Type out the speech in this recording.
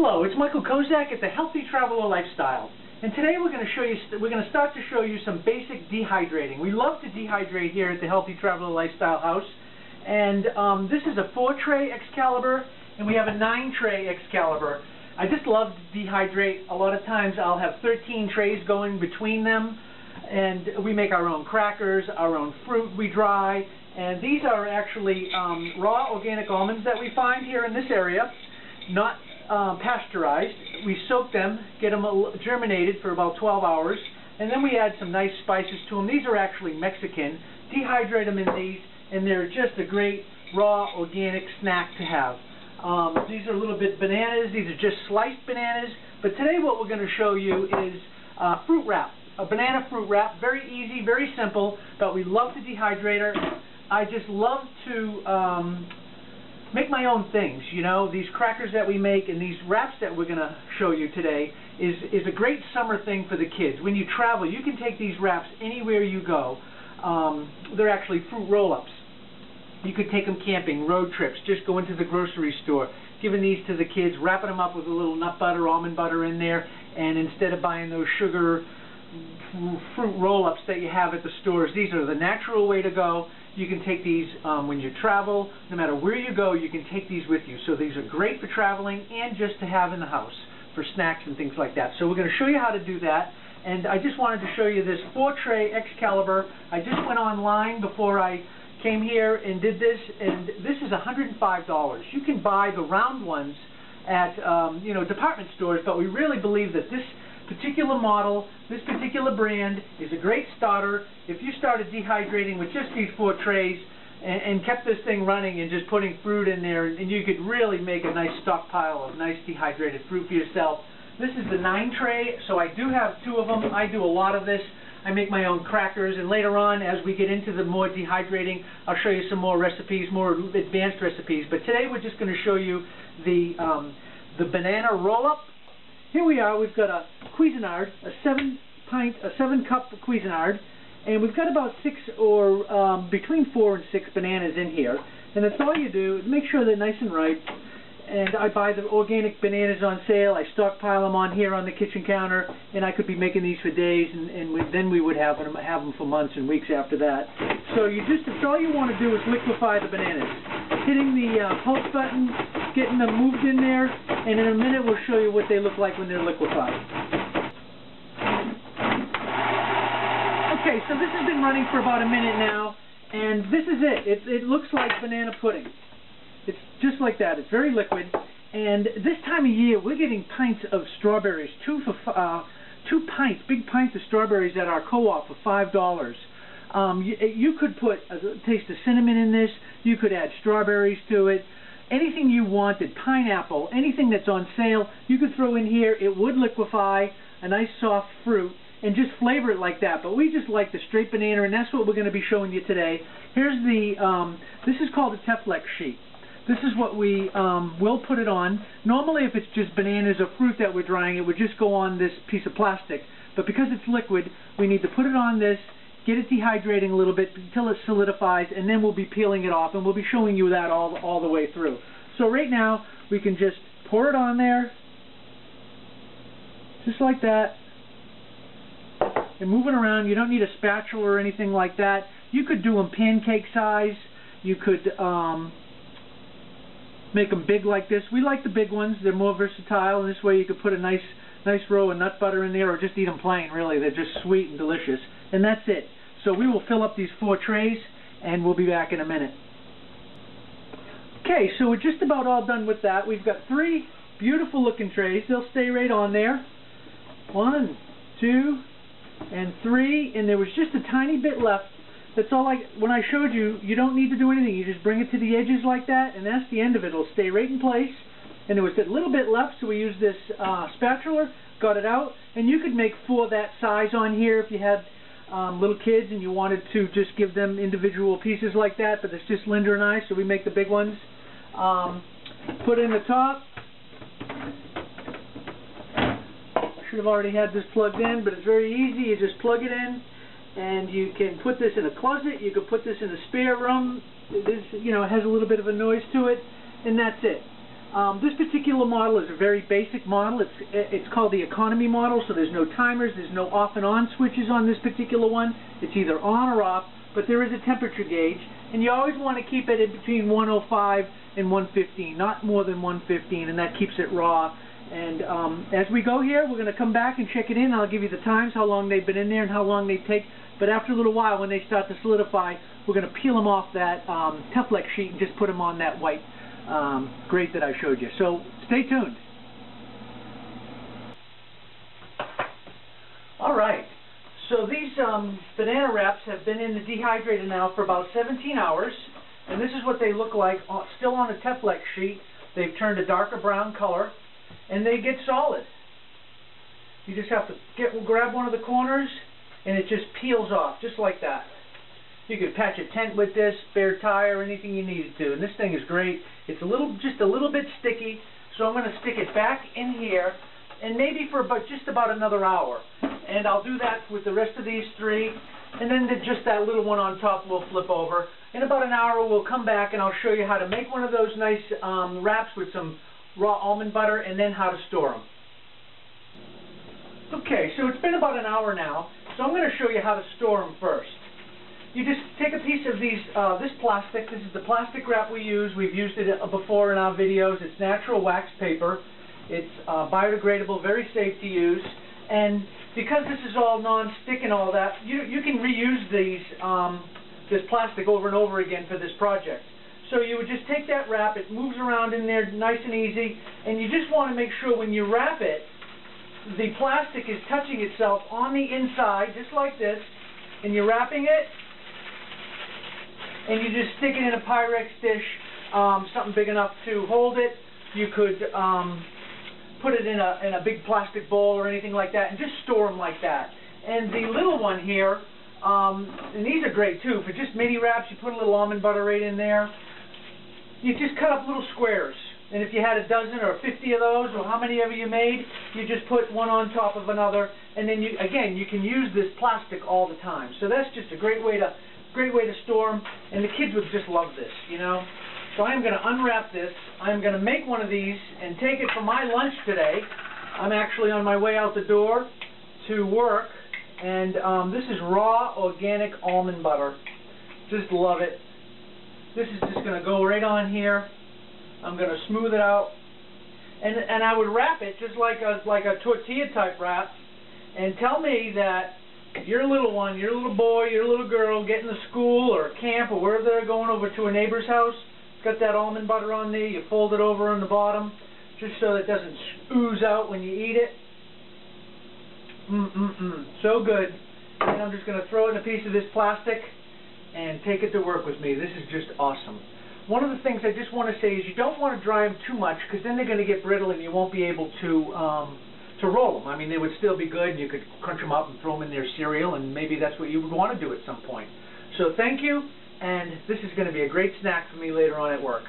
Hello, it's Michael Kozak at the Healthy Traveler Lifestyle, and today we're going to start to show you some basic dehydrating. We love to dehydrate here at the Healthy Traveler Lifestyle House, and this is a 4-tray Excalibur, and we have a 9-tray Excalibur. I just love to dehydrate. A lot of times I'll have 13 trays going between them, and we make our own crackers, our own fruit we dry, and these are actually raw organic almonds that we find here in this area, not pasteurized. We soak them, get them germinated for about 12 hours, and then we add some nice spices to them. These are actually Mexican. Dehydrate them in these, and they're just a great raw organic snack to have. These are a little bit bananas. These are just sliced bananas. But today what we're going to show you is fruit wrap. A banana fruit wrap. Very easy, very simple, but we love to dehydrate her. I just love to make my own things, you know. These crackers that we make and these wraps that we're going to show you today is a great summer thing for the kids. When you travel, you can take these wraps anywhere you go. They're actually fruit roll-ups. You could take them camping, road trips, just go into the grocery store, giving these to the kids, wrapping them up with a little nut butter, almond butter in there, and instead of buying those sugar fruit roll-ups that you have at the stores, these are the natural way to go. You can take these when you travel. No matter where you go, you can take these with you. So these are great for traveling and just to have in the house for snacks and things like that. So we're going to show you how to do that. And I just wanted to show you this 4-tray Excalibur. I just went online before I came here and did this, and this is $105. You can buy the round ones at department stores, but we really believe that this particular model, this particular brand is a great starter. If you started dehydrating with just these 4 trays and kept this thing running and just putting fruit in there, and you could really make a nice stockpile of nice dehydrated fruit for yourself. This is the 9-tray, so I do have 2 of them. I do a lot of this. I make my own crackers, and later on, as we get into the more dehydrating, I'll show you some more recipes, more advanced recipes. But today we're just going to show you the banana roll-up. Here we are. We've got a Cuisinart, a 7-cup Cuisinart, and we've got about 6 or between 4 and 6 bananas in here. And that's all you do. Make sure they're nice and ripe. And I buy the organic bananas on sale. I stockpile them on here on the kitchen counter, and I could be making these for days, and then we would have them for months and weeks after that. So that's all you want to do is liquefy the bananas. Hitting the pulse button, getting them moved in there, and in a minute we'll show you what they look like when they're liquefied. Okay, so this has been running for about a minute now, and this is it. It looks like banana pudding. It's just like that. It's very liquid. And this time of year, we're getting pints of strawberries, 2 pints, big pints of strawberries at our co-op for $5. You could put a taste of cinnamon in this. You could add strawberries to it. Anything you wanted, pineapple, anything that's on sale, you could throw in here. It would liquefy a nice soft fruit and just flavor it like that. But we just like the straight banana, and that's what we're going to be showing you today. Here's this is called a Teflex sheet. This is what we will put it on. Normally, if it's just bananas or fruit that we're drying, it would just go on this piece of plastic. But because it's liquid, we need to put it on this, get it dehydrating a little bit until it solidifies, and then we'll be peeling it off, and we'll be showing you that all the way through. So right now, we can just pour it on there, just like that, and move it around. You don't need a spatula or anything like that. You could do them pancake size. You could make them big like this. We like the big ones. They're more versatile, and this way you could put a nice row of nut butter in there, or just eat them plain, really. They're just sweet and delicious. And that's it. So we will fill up these 4 trays, and we'll be back in a minute. Okay, so we're just about all done with that. We've got 3 beautiful looking trays. They'll stay right on there. 1, 2, and 3, and there was just a tiny bit left. That's all. When I showed you, you don't need to do anything. You just bring it to the edges like that, and that's the end of it. It'll stay right in place. And there was a little bit left, so we used this spatula, got it out, and you could make 4 that size on here if you had little kids and you wanted to just give them individual pieces like that, but it's just Linda and I, so we make the big ones. Put in the top. Should have already had this plugged in, but it's very easy. You just plug it in, and you can put this in a closet. You could put this in a spare room. It is, it has a little bit of a noise to it, and that's it. This particular model is a very basic model. It's called the economy model, so there's no timers, there's no off and on switches on this particular one. It's either on or off, but there is a temperature gauge, and you always want to keep it in between 105 and 115, not more than 115, and that keeps it raw. And as we go here, we're going to come back and check it in. I'll give you the times, how long they've been in there, and how long they take. But after a little while, when they start to solidify, we're going to peel them off that Teflex sheet and just put them on that white grate that I showed you. So stay tuned. All right. So these banana wraps have been in the dehydrator now for about 17 hours. And this is what they look like, still on a Teflex sheet. They've turned a darker brown color. And they get solid. You just have to grab one of the corners, and it just peels off, just like that. You could patch a tent with this, spare tire, anything you needed to. And this thing is great. It's just a little bit sticky, so I'm going to stick it back in here, and maybe for just about another hour. And I'll do that with the rest of these three, and then just that little one on top will flip over. In about an hour, we'll come back, and I'll show you how to make one of those nice wraps with some raw almond butter, and then how to store them. Okay, so it's been about an hour now, so I'm going to show you how to store them first. You just take a piece of this plastic. This is the plastic wrap we use. We've used it before in our videos. It's natural wax paper. It's biodegradable, very safe to use. And because this is all non-stick and all that, you can reuse this plastic over and over again for this project. So you would just take that wrap, it moves around in there nice and easy, and you just want to make sure when you wrap it, the plastic is touching itself on the inside, just like this, and you're wrapping it, and you just stick it in a Pyrex dish, something big enough to hold it. You could put it in a big plastic bowl or anything like that, and just store them like that. And the little one here, and these are great too, for just mini wraps, you put a little almond butter right in there. You just cut up little squares, and if you had a dozen or 50 of those, or how many ever you made, you just put one on top of another, and then you can use this plastic all the time. So that's just a great way to store them, and the kids would just love this, you know. So I'm going to unwrap this. I'm going to make one of these and take it for my lunch today. I'm actually on my way out the door to work, and this is raw organic almond butter. Just love it. This is just going to go right on here. I'm going to smooth it out, and I would wrap it just like a tortilla type wrap, and tell me that your little one, your little boy, your little girl getting to school or camp or wherever they're going over to a neighbor's house, got that almond butter on there, you fold it over on the bottom just so that it doesn't ooze out when you eat it. So good. And I'm just going to throw it in a piece of this plastic and take it to work with me. This is just awesome. One of the things I just want to say is you don't want to dry them too much, because then they're going to get brittle and you won't be able to roll them. I mean, they would still be good, and you could crunch them up and throw them in their cereal, and maybe that's what you would want to do at some point. So thank you, and this is going to be a great snack for me later on at work.